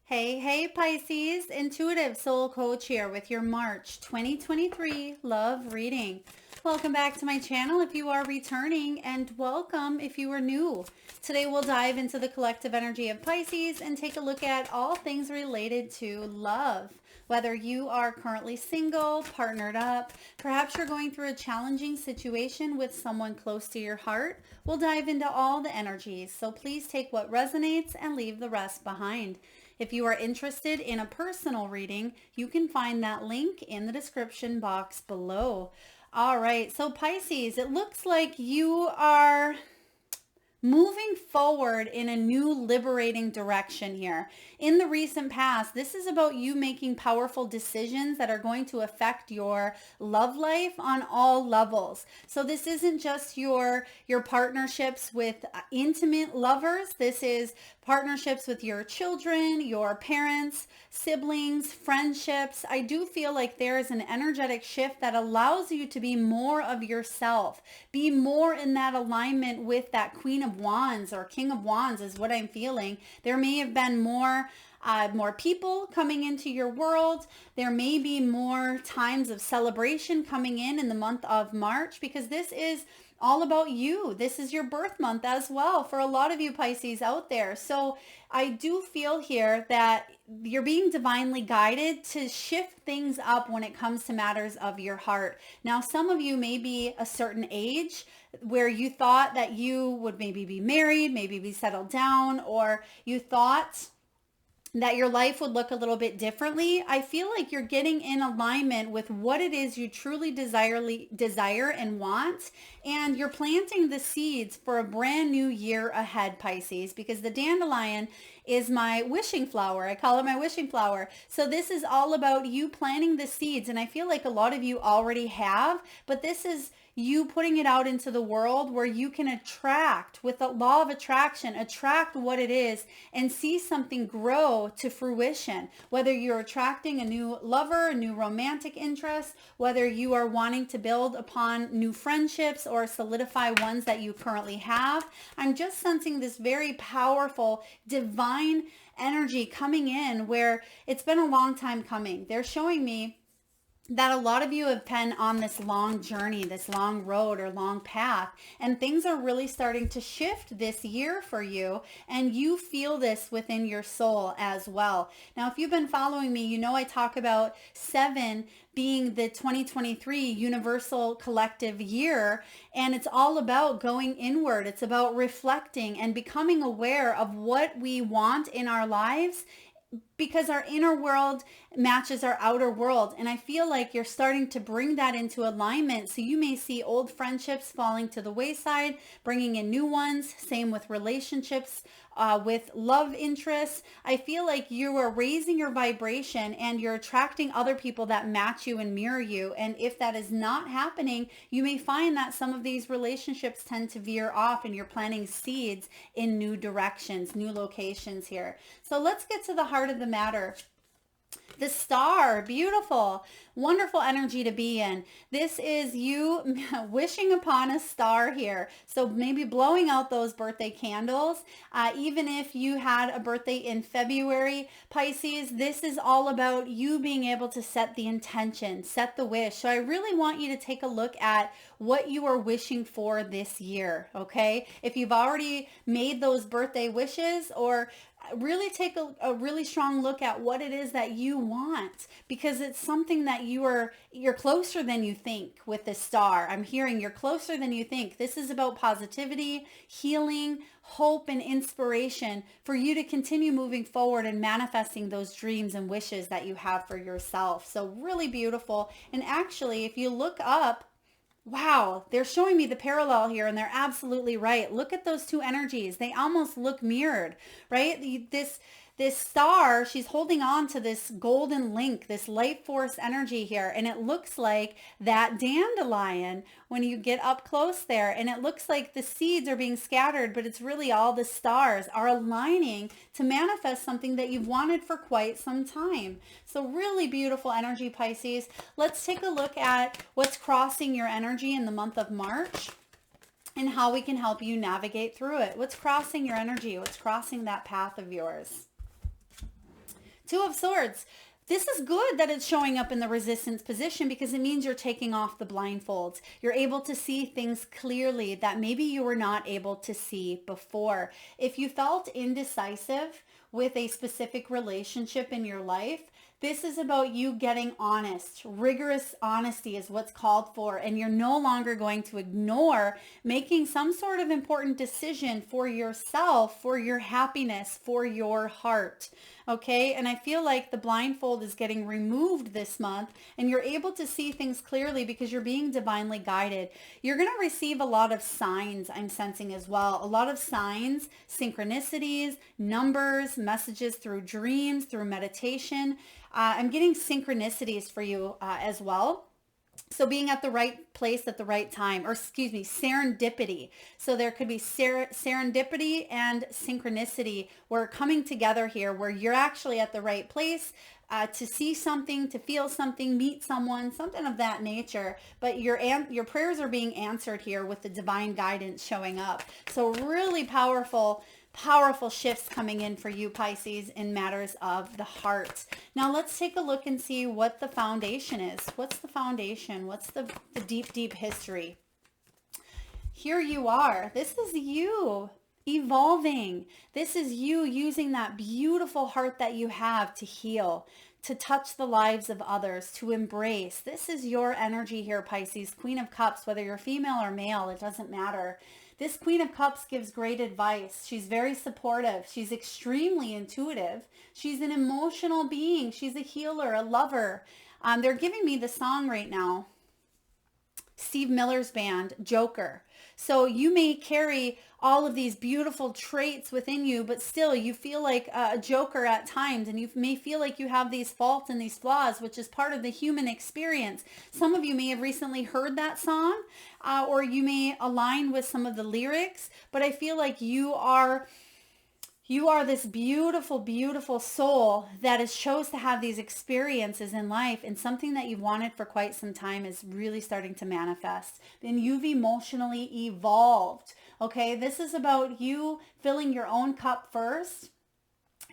Hey, Pisces, Intuitive Soul Coach here with your March 2023 love reading. Welcome back to my channel if you are returning, and welcome if you are new. Today we'll dive into the collective energy of Pisces and take a look at all things related to love. Whether you are currently single, partnered up, perhaps you're going through a challenging situation with someone close to your heart, we'll dive into all the energies. So please take what resonates and leave the rest behind. If you are interested in a personal reading, you can find that link in the description box below. All right, so Pisces, it looks like you are moving forward in a new liberating direction here. In the recent past, this is about you making powerful decisions that are going to affect your love life on all levels. So this isn't just your partnerships with intimate lovers. This is partnerships with your children, your parents, siblings, friendships. I do feel like there is an energetic shift that allows you to be more of yourself, be more in that alignment with that Queen of Wands or King of Wands is what I'm feeling. There may have been more people coming into your world. There may be more times of celebration coming in the month of March, because this is all about you. This is your birth month as well for a lot of you Pisces out there. So I do feel here that you're being divinely guided to shift things up when it comes to matters of your heart. Now, some of you may be a certain age where you thought that you would maybe be married, maybe be settled down, or you thought that your life would look a little bit differently. I feel like you're getting in alignment with what it is you truly desire and want, and you're planting the seeds for a brand new year ahead, Pisces, because the dandelion is my wishing flower. I call it my wishing flower. So this is all about you planting the seeds, and I feel like a lot of you already have, but this is you putting it out into the world where you can attract, with the law of attraction, attract what it is and see something grow to fruition. Whether you're attracting a new lover, a new romantic interest, whether you are wanting to build upon new friendships or solidify ones that you currently have, I'm just sensing this very powerful divine energy coming in where it's been a long time coming. They're showing me that a lot of you have been on this long journey, this long road or long path, and things are really starting to shift this year for you, and you feel this within your soul as well. Now, if you've been following me, you know I talk about 7 being the 2023 universal collective year, and it's all about going inward. It's about reflecting and becoming aware of what we want in our lives, because our inner world matches our outer world. And I feel like you're starting to bring that into alignment. So you may see old friendships falling to the wayside, bringing in new ones. Same with relationships, with love interests. I feel like you are raising your vibration and you're attracting other people that match you and mirror you. And if that is not happening, you may find that some of these relationships tend to veer off, and you're planting seeds in new directions, new locations here. So let's get to the heart of the matter. The star, beautiful, wonderful energy to be in. This is you wishing upon a star here. So maybe blowing out those birthday candles. Even if you had a birthday in February, Pisces, this is all about you being able to set the intention, set the wish. So I really want you to take a look at what you are wishing for this year, okay? If you've already made those birthday wishes, or really take a really strong look at what it is that you want, because it's something that you're closer than you think with this star. I'm hearing you're closer than you think. This is about positivity, healing, hope, and inspiration for you to continue moving forward and manifesting those dreams and wishes that you have for yourself. So really beautiful. And actually, if you look up, wow, they're showing me the parallel here, and they're absolutely right. Look at those two energies. They almost look mirrored, right? This star, she's holding on to this golden link, this life force energy here, and it looks like that dandelion when you get up close there, and it looks like the seeds are being scattered, but it's really all the stars are aligning to manifest something that you've wanted for quite some time. So really beautiful energy, Pisces. Let's take a look at what's crossing your energy in the month of March and how we can help you navigate through it. What's crossing your energy? What's crossing that path of yours? Two of Swords. This is good that it's showing up in the resistance position because it means you're taking off the blindfolds. You're able to see things clearly that maybe you were not able to see before. If you felt indecisive with a specific relationship in your life, this is about you getting honest. Rigorous honesty is what's called for, and you're no longer going to ignore making some sort of important decision for yourself, for your happiness, for your heart. Okay, and I feel like the blindfold is getting removed this month and you're able to see things clearly because you're being divinely guided. You're going to receive a lot of signs, I'm sensing as well. A lot of signs, synchronicities, numbers, messages through dreams, through meditation. I'm getting synchronicities for you as well. So being at the right place at the right time, or excuse me, serendipity. So there could be serendipity and synchronicity. We're coming together here where you're actually at the right place to see something, to feel something, meet someone, something of that nature. But your prayers are being answered here with the divine guidance showing up. So really powerful shifts coming in for you, Pisces, in matters of the heart. Now let's take a look and see what the foundation is. What's the foundation? What's the deep, deep history? Here you are. This is you evolving. This is you using that beautiful heart that you have to heal, to touch the lives of others, to embrace. This is your energy here, Pisces. Queen of Cups, whether you're female or male, it doesn't matter. This Queen of Cups gives great advice. She's very supportive. She's extremely intuitive. She's an emotional being. She's a healer, a lover. They're giving me the song right now. Steve Miller's band, Joker. So you may carry all of these beautiful traits within you, but still you feel like a joker at times, and you may feel like you have these faults and these flaws, which is part of the human experience. Some of you may have recently heard that song, or you may align with some of the lyrics, but I feel like you are this beautiful, beautiful soul that is chose to have these experiences in life, and something that you've wanted for quite some time is really starting to manifest. And you've emotionally evolved. Okay, this is about you filling your own cup first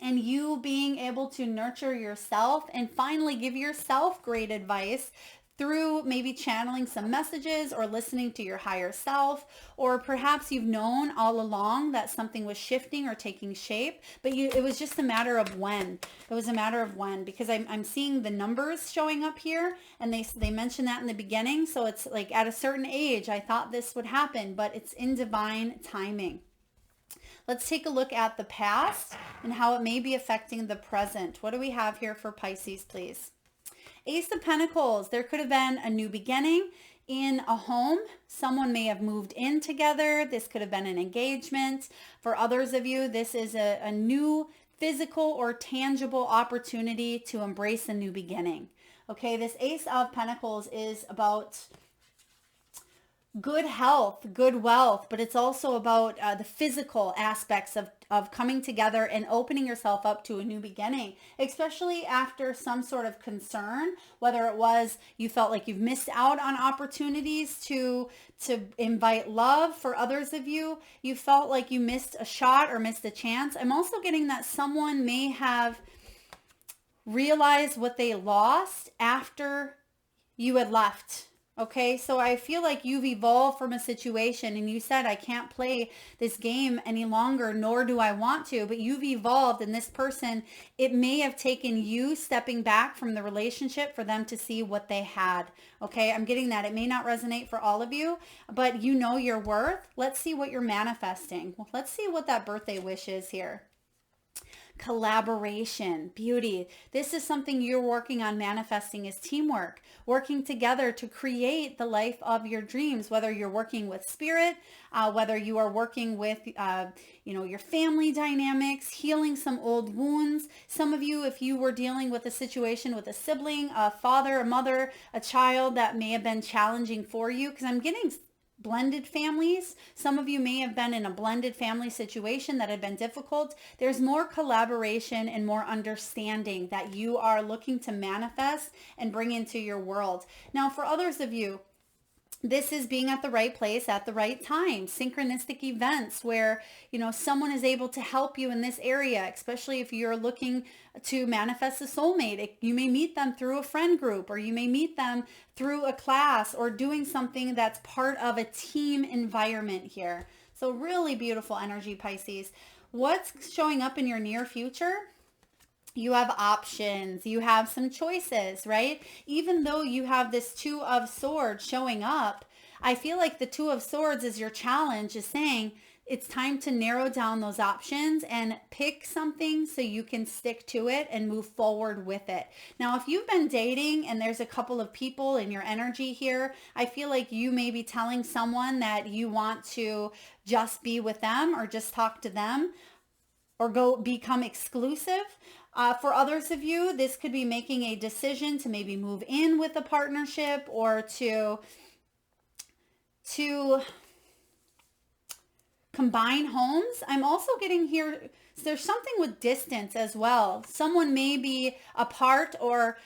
and you being able to nurture yourself and finally give yourself great advice through maybe channeling some messages or listening to your higher self, or perhaps you've known all along that something was shifting or taking shape, but it was just a matter of when. It was a matter of when, because I'm seeing the numbers showing up here, and they mentioned that in the beginning. So it's like at a certain age, I thought this would happen, but it's in divine timing. Let's take a look at the past and how it may be affecting the present. What do we have here for Pisces, please? Ace of Pentacles. There could have been a new beginning in a home. Someone may have moved in together. This could have been an engagement. For others of you, this is a new physical or tangible opportunity to embrace a new beginning. Okay, this Ace of Pentacles is about good health, good wealth, but it's also about the physical aspects of coming together and opening yourself up to a new beginning, especially after some sort of concern, whether it was you felt like you've missed out on opportunities to invite love. For others of you, you felt like you missed a shot or missed a chance. I'm also getting that someone may have realized what they lost after you had left. Okay, so I feel like you've evolved from a situation and you said, I can't play this game any longer, nor do I want to, but you've evolved, and this person, it may have taken you stepping back from the relationship for them to see what they had. Okay, I'm getting that. It may not resonate for all of you, but you know your worth. Let's see what you're manifesting. Let's see what that birthday wish is here. Collaboration, beauty. This is something you're working on manifesting, is teamwork, working together to create the life of your dreams, whether you're working with spirit, whether you are working with, your family dynamics, healing some old wounds. Some of you, if you were dealing with a situation with a sibling, a father, a mother, a child that may have been challenging for you, because I'm getting blended families. Some of you may have been in a blended family situation that had been difficult. There's more collaboration and more understanding that you are looking to manifest and bring into your world. Now, for others of you, This is being at the right place at the right time, synchronistic events where, someone is able to help you in this area, especially if you're looking to manifest a soulmate. You may meet them through a friend group, or you may meet them through a class, or doing something that's part of a team environment here. So really beautiful energy, Pisces. What's showing up in your near future? You have options, you have some choices, right? Even though you have this Two of Swords showing up, I feel like the Two of Swords is your challenge, is saying it's time to narrow down those options and pick something so you can stick to it and move forward with it. Now, if you've been dating and there's a couple of people in your energy here, I feel like you may be telling someone that you want to just be with them or just talk to them or go become exclusive. For others of you, this could be making a decision to maybe move in with a partnership, or to combine homes. I'm also getting here, there's something with distance as well. Someone may be apart or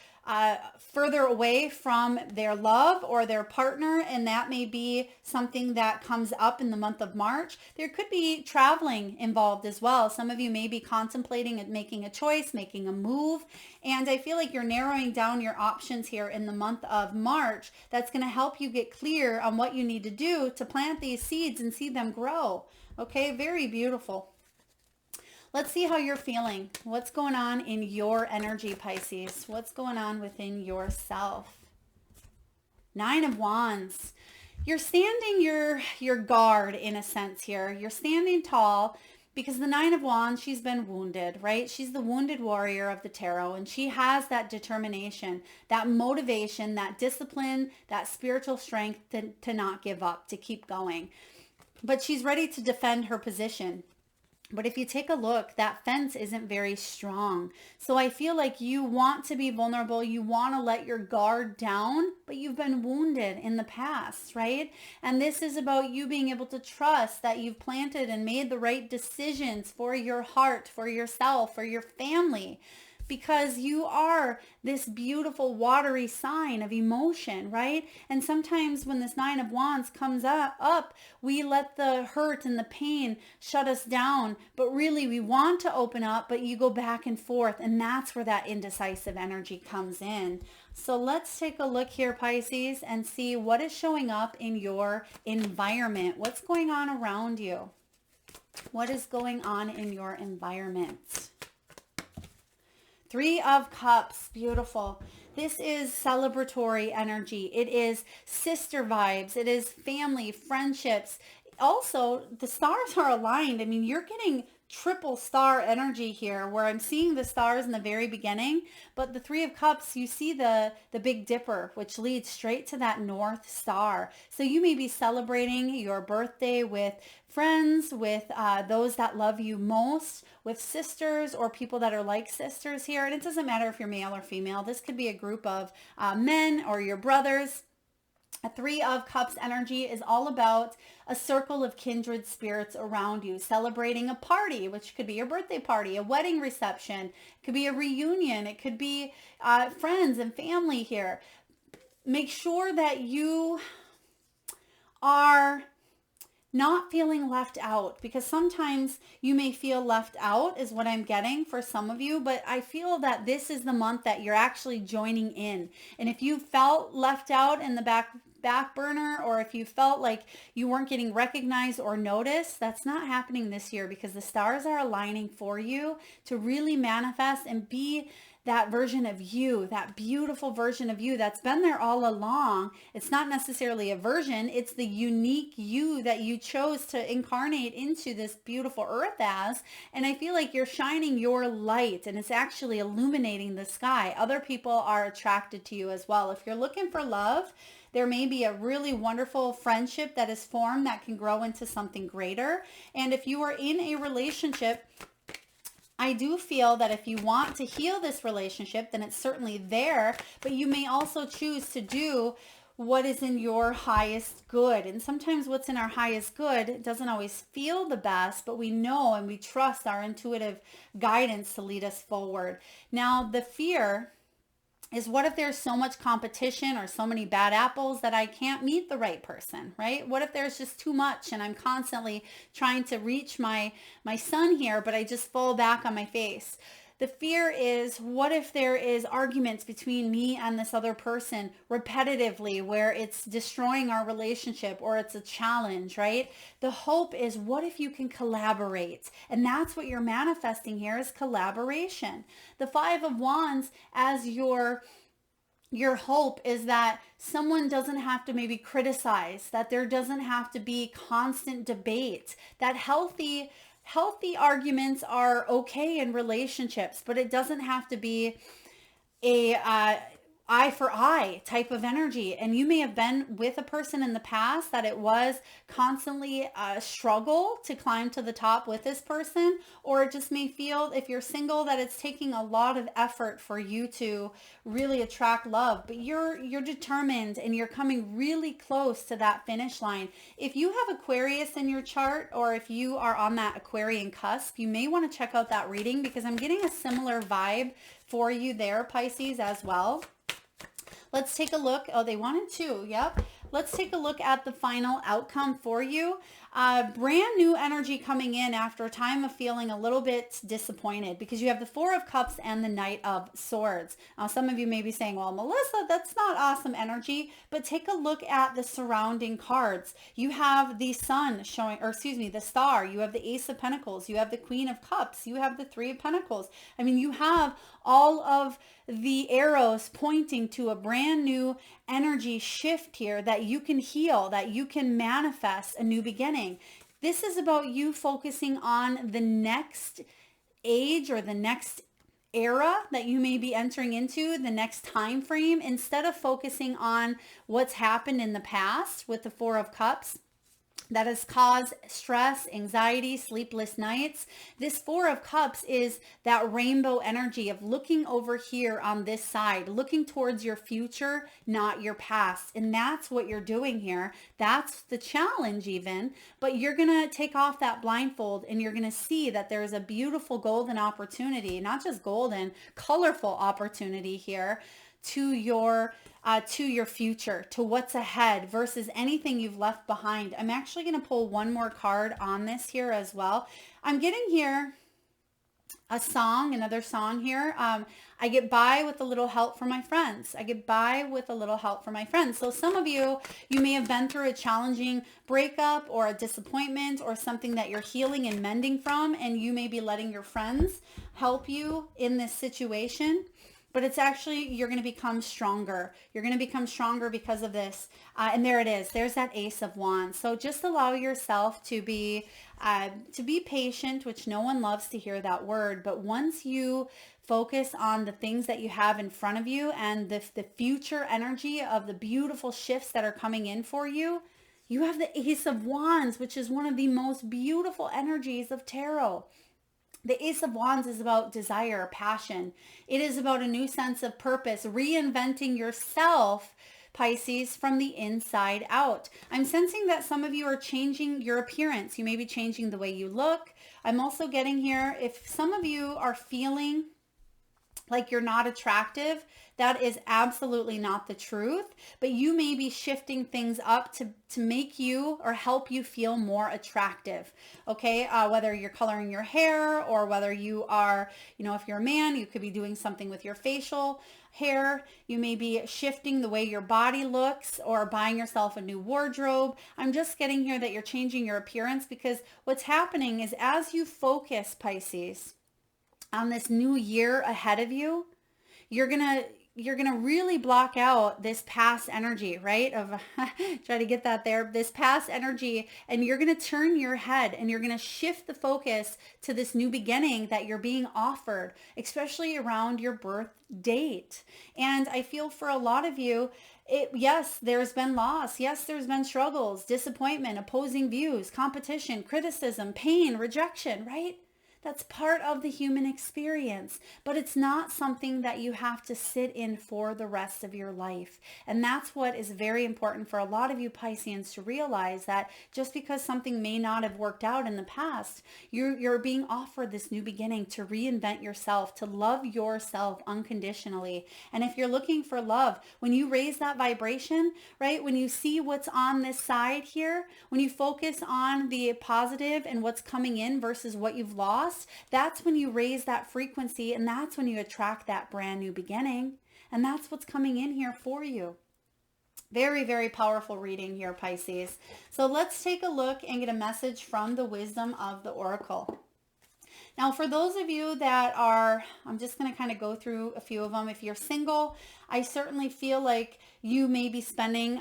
further away from their love or their partner, and that may be something that comes up in the month of March. There could be traveling involved as well. Some of you may be contemplating making a choice, making a move, and I feel like you're narrowing down your options here in the month of March. That's going to help you get clear on what you need to do to plant these seeds and see them grow. Okay, very beautiful. Let's see how you're feeling. What's going on in your energy, Pisces? What's going on within yourself? Nine of Wands. You're standing your guard in a sense here. You're standing tall because the Nine of Wands, she's been wounded, right? She's the wounded warrior of the tarot, and she has that determination, that motivation, that discipline, that spiritual strength to not give up, to keep going. But she's ready to defend her position. But if you take a look, that fence isn't very strong. So I feel like you want to be vulnerable. You want to let your guard down, but you've been wounded in the past, right? And this is about you being able to trust that you've planted and made the right decisions for your heart, for yourself, for your family. Because you are this beautiful watery sign of emotion, right? And sometimes when this Nine of Wands comes up, we let the hurt and the pain shut us down. But really we want to open up, but you go back and forth. And that's where that indecisive energy comes in. So let's take a look here, Pisces, and see what is showing up in your environment. What's going on around you? What is going on in your environment? Three of Cups, beautiful. This is celebratory energy. It is sister vibes. It is family, friendships. Also, the stars are aligned. I mean, you're getting triple star energy here, where I'm seeing the stars in the very beginning, but the Three of Cups, you see the Big Dipper, which leads straight to that North Star. So you may be celebrating your birthday with friends, with those that love you most, with sisters or people that are like sisters here. And it doesn't matter if you're male or female. This could be a group of men or your brothers. A Three of Cups energy is all about a circle of kindred spirits around you, celebrating a party, which could be your birthday party, a wedding reception, it could be a reunion, it could be friends and family here. Make sure that you are not feeling left out, because sometimes you may feel left out is what I'm getting for some of you, but I feel that this is the month that you're actually joining in. And if you felt left out in the back burner, or if you felt like you weren't getting recognized or noticed, that's not happening this year, because the stars are aligning for you to really manifest and be that version of you, that beautiful version of you that's been there all along. It's not necessarily a version, it's the unique you that you chose to incarnate into this beautiful earth as. And I feel like you're shining your light, and it's actually illuminating the sky. Other people are attracted to you as well. If you're looking for love, there may be a really wonderful friendship that is formed that can grow into something greater. And if you are in a relationship, I do feel that if you want to heal this relationship, then it's certainly there, but you may also choose to do what is in your highest good. And sometimes what's in our highest good doesn't always feel the best, but we know and we trust our intuitive guidance to lead us forward. Now, the fear is what if there's so much competition or so many bad apples that I can't meet the right person, right? What if there's just too much and I'm constantly trying to reach my sun here, but I just fall back on my face? The fear is, what if there is arguments between me and this other person repetitively where it's destroying our relationship or it's a challenge, right? The hope is, what if you can collaborate? And that's what you're manifesting here, is collaboration. The Five of Wands as your hope is that someone doesn't have to maybe criticize, that there doesn't have to be constant debate, that healthy arguments are okay in relationships, but it doesn't have to be a eye for eye type of energy. And you may have been with a person in the past that it was constantly a struggle to climb to the top with this person, or it just may feel, if you're single, that it's taking a lot of effort for you to really attract love, but you're determined and you're coming really close to that finish line. If you have Aquarius in your chart, or if you are on that Aquarian cusp, you may want to check out that reading, because I'm getting a similar vibe for you there, Pisces, as well. Let's take a look. Oh, they wanted two. Yep. Let's take a look at the final outcome for you. Brand new energy coming in after a time of feeling a little bit disappointed, because you have the Four of Cups and the Knight of Swords. Now, some of you may be saying, well, Melissa, that's not awesome energy, but take a look at the surrounding cards. You have the Sun showing, or excuse me, the Star. You have the Ace of Pentacles. You have the Queen of Cups. You have the Three of Pentacles. I mean, you have all of the arrows pointing to a brand new energy shift here, that you can heal, that you can manifest a new beginning. This is about you focusing on the next age or the next era that you may be entering into, the next time frame, instead of focusing on what's happened in the past with the Four of Cups that has caused stress, anxiety, sleepless nights. This Four of Cups is that rainbow energy of looking over here on this side, looking towards your future, not your past. And that's what you're doing here. That's the challenge even, but you're going to take off that blindfold and you're going to see that there's a beautiful golden opportunity, not just golden, colorful opportunity here to your future, to what's ahead versus anything you've left behind. I'm actually going to pull one more card on this here as well. I'm getting here another song here. I get by with a little help from my friends. I get by with a little help from my friends. So some of you may have been through a challenging breakup or a disappointment or something that you're healing and mending from, and you may be letting your friends help you in this situation. But it's actually, you're going to become stronger. You're going to become stronger because of this. And there it is. There's that Ace of Wands. So just allow yourself to be patient, which no one loves to hear that word. But once you focus on the things that you have in front of you and the future energy of the beautiful shifts that are coming in for you, you have the Ace of Wands, which is one of the most beautiful energies of tarot. The Ace of Wands is about desire, passion. It is about a new sense of purpose, reinventing yourself, Pisces, from the inside out. I'm sensing that some of you are changing your appearance. You may be changing the way you look. I'm also getting here, if some of you are feeling like you're not attractive, that is absolutely not the truth, but you may be shifting things up to make you or help you feel more attractive. Okay. Whether you're coloring your hair or whether you are, if you're a man, you could be doing something with your facial hair. You may be shifting the way your body looks or buying yourself a new wardrobe. I'm just getting here that you're changing your appearance, because what's happening is, as you focus, Pisces, on this new year ahead of you, you're gonna really block out this past energy, right? Of try to get that there, this past energy, and you're gonna turn your head and you're gonna shift the focus to this new beginning that you're being offered, especially around your birth date. And I feel for a lot of you, yes, there's been loss. Yes, there's been struggles, disappointment, opposing views, competition, criticism, pain, rejection, right? That's part of the human experience, but it's not something that you have to sit in for the rest of your life. And that's what is very important for a lot of you Pisceans to realize, that just because something may not have worked out in the past, you're being offered this new beginning to reinvent yourself, to love yourself unconditionally. And if you're looking for love, when you raise that vibration, right, when you see what's on this side here, when you focus on the positive and what's coming in versus what you've lost, that's when you raise that frequency, and that's when you attract that brand new beginning. And that's what's coming in here for you. Very, very powerful reading here, Pisces. So let's take a look and get a message from the wisdom of the Oracle. Now, for those of you that are, I'm just going to kind of go through a few of them. If you're single, I certainly feel like you may be spending,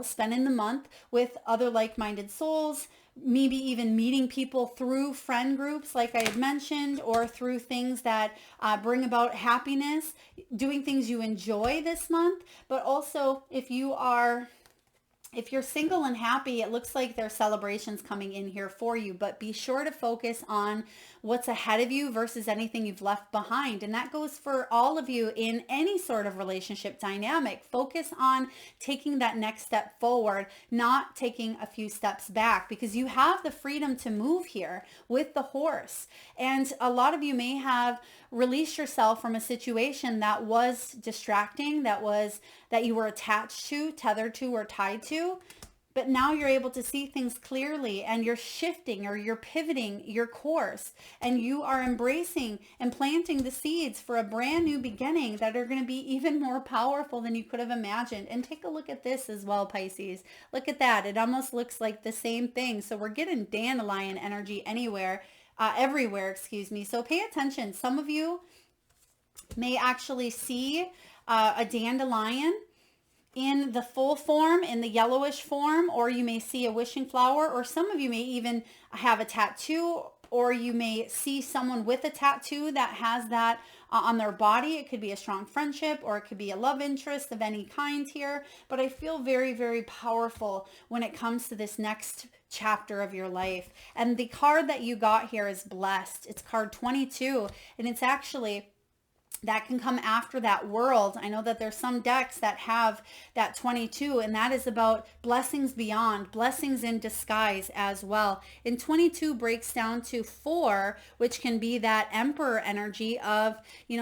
spending the month with other like-minded souls, maybe even meeting people through friend groups, like I had mentioned, or through things that bring about happiness, doing things you enjoy this month. But also, if you're single and happy, it looks like there's celebrations coming in here for you, but be sure to focus on what's ahead of you versus anything you've left behind. And that goes for all of you in any sort of relationship dynamic. Focus on taking that next step forward, not taking a few steps back, because you have the freedom to move here with the horse. And a lot of you may have released yourself from a situation that was distracting, that you were attached to, tethered to, or tied to. But now you're able to see things clearly, and you're shifting, or you're pivoting your course, and you are embracing and planting the seeds for a brand new beginning that are going to be even more powerful than you could have imagined. And take a look at this as well, Pisces. Look at that. It almost looks like the same thing. So we're getting dandelion energy everywhere, excuse me. So pay attention. Some of you may actually see a dandelion in the full form, in the yellowish form, or you may see a wishing flower, or some of you may even have a tattoo, or you may see someone with a tattoo that has that on their body. It could be a strong friendship, or it could be a love interest of any kind here. But I feel very, very powerful when it comes to this next chapter of your life. And the card that you got here is blessed. It's card 22, and it's actually, that can come after that world. I know that there's some decks that have that 22, and that is about blessings beyond, blessings in disguise as well. And 22 breaks down to 4, which can be that emperor energy of,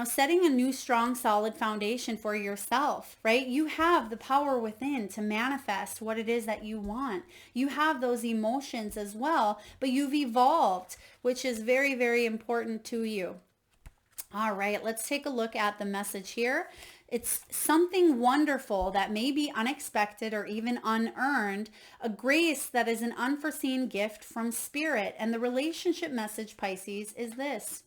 setting a new, strong, solid foundation for yourself, right? You have the power within to manifest what it is that you want. You have those emotions as well, but you've evolved, which is very, very important to you. All right, let's take a look at the message here. It's something wonderful that may be unexpected or even unearned, a grace that is an unforeseen gift from spirit. And the relationship message, Pisces, is this.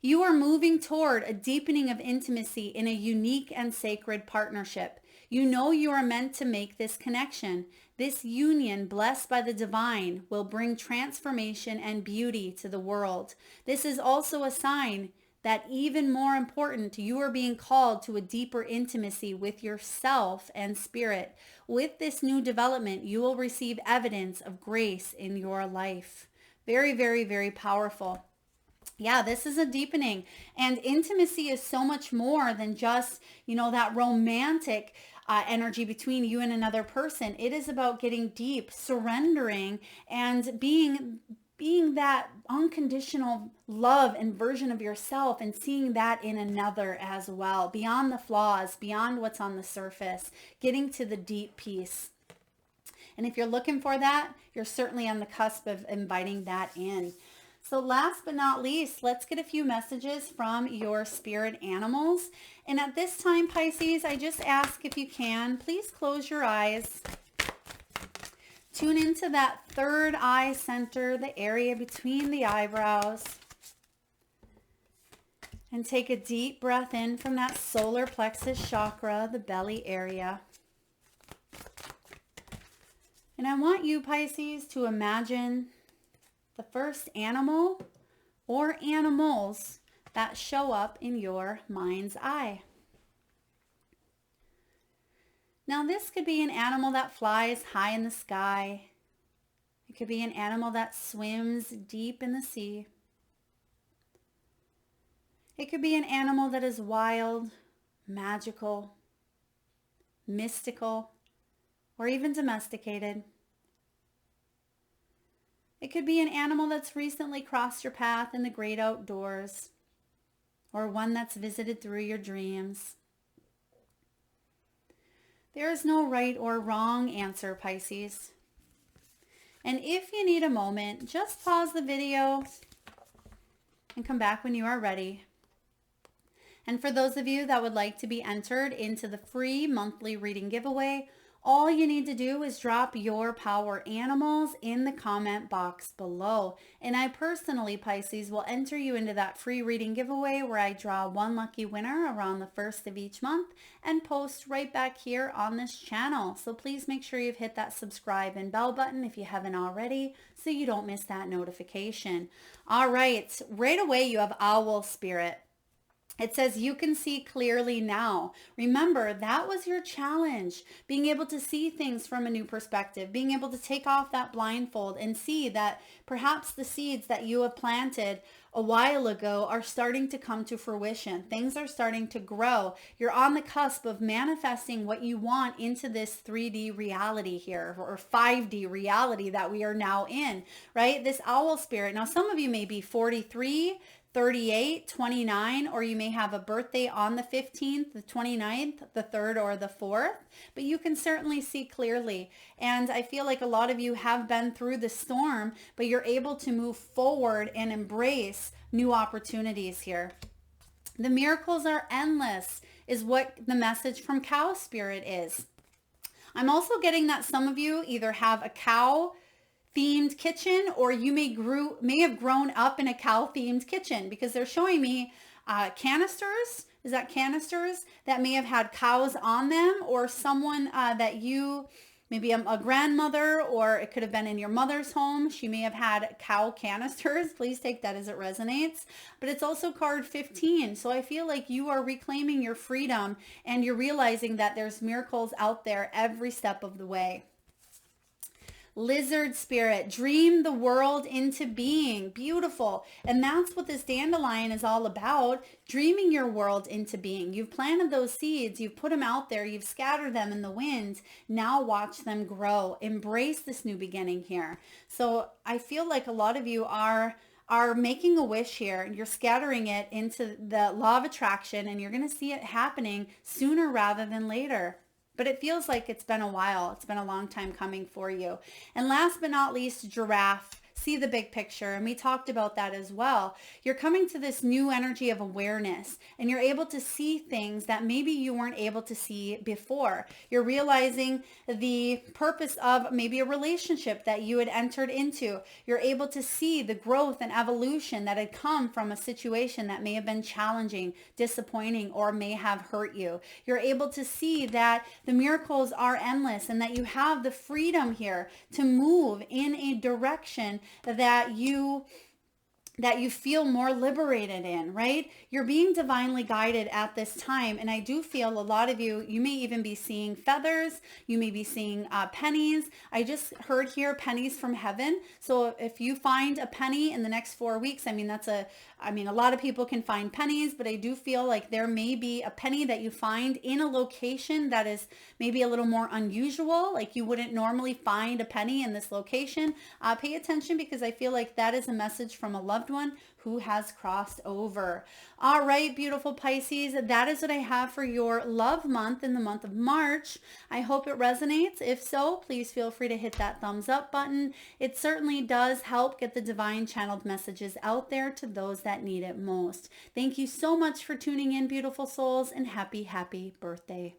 You are moving toward a deepening of intimacy in a unique and sacred partnership. You know you are meant to make this connection. This union, blessed by the divine, will bring transformation and beauty to the world. This is also a sign that, even more important, you are being called to a deeper intimacy with yourself and spirit. With this new development, you will receive evidence of grace in your life. Very, very, very powerful. Yeah, this is a deepening, and intimacy is so much more than just, that romantic energy between you and another person. It is about getting deep, surrendering, and being that unconditional love and version of yourself, and seeing that in another as well, beyond the flaws, beyond what's on the surface, getting to the deep peace. And if you're looking for that, you're certainly on the cusp of inviting that in. So last but not least, let's get a few messages from your spirit animals. And at this time, Pisces, I just ask, if you can, please close your eyes. Tune into that third eye center, the area between the eyebrows. And take a deep breath in from that solar plexus chakra, the belly area. And I want you, Pisces, to imagine the first animal or animals that show up in your mind's eye. Now, this could be an animal that flies high in the sky. It could be an animal that swims deep in the sea. It could be an animal that is wild, magical, mystical, or even domesticated. It could be an animal that's recently crossed your path in the great outdoors, or one that's visited through your dreams. There is no right or wrong answer, Pisces. And if you need a moment, just pause the video and come back when you are ready. And for those of you that would like to be entered into the free monthly reading giveaway, all you need to do is drop your power animals in the comment box below. And I personally, Pisces, will enter you into that free reading giveaway where I draw one lucky winner around the first of each month and post right back here on this channel. So please make sure you've hit that subscribe and bell button if you haven't already so you don't miss that notification. All right, right away you have Owl Spirit. It says you can see clearly now. Remember, that was your challenge, being able to see things from a new perspective, being able to take off that blindfold and see that perhaps the seeds that you have planted a while ago are starting to come to fruition. Things are starting to grow. You're on the cusp of manifesting what you want into this 3D reality here, or 5D reality that we are now in, right? This owl spirit. Now, some of you may be 43, 38, 29, or you may have a birthday on the 15th, the 29th, the 3rd, or the 4th, but you can certainly see clearly. And I feel like a lot of you have been through the storm, but you're able to move forward and embrace new opportunities here. The miracles are endless is what the message from Cow Spirit is. I'm also getting that some of you either have a cow themed kitchen, or you may have grown up in a cow themed kitchen, because they're showing me canisters. Is that canisters that may have had cows on them, or someone that you, maybe a grandmother, or it could have been in your mother's home. She may have had cow canisters. Please take that as it resonates. But it's also card 15. So I feel like you are reclaiming your freedom and you're realizing that there's miracles out there every step of the way. Lizard Spirit, dream the world into being. Beautiful. And that's what this dandelion is all about, dreaming your world into being. You've planted those seeds, you've put them out there, you've scattered them in the wind. Now watch them grow. Embrace this new beginning here. So I feel like a lot of you are making a wish here, and you're scattering it into the law of attraction, and you're going to see it happening sooner rather than later. But it feels like it's been a while. It's been a long time coming for you. And last but not least, Giraffe. See the big picture. And we talked about that as well. You're coming to this new energy of awareness, and you're able to see things that maybe you weren't able to see before. You're realizing the purpose of maybe a relationship that you had entered into. You're able to see the growth and evolution that had come from a situation that may have been challenging, disappointing, or may have hurt you. You're able to see that the miracles are endless, and that you have the freedom here to move in a direction that you feel more liberated in, right? You're being divinely guided at this time. And I do feel a lot of you may even be seeing feathers. You may be seeing pennies. I just heard here pennies from heaven. So if you find a penny in the next 4 weeks, a lot of people can find pennies, but I do feel like there may be a penny that you find in a location that is maybe a little more unusual. Like you wouldn't normally find a penny in this location. Pay attention, because I feel like that is a message from a loved one who has crossed over. All right, beautiful Pisces, that is what I have for your love month in the month of March. I hope it resonates. If so, please feel free to hit that thumbs up button. It certainly does help get the divine channeled messages out there to those that need it most. Thank you so much for tuning in, beautiful souls, and happy birthday.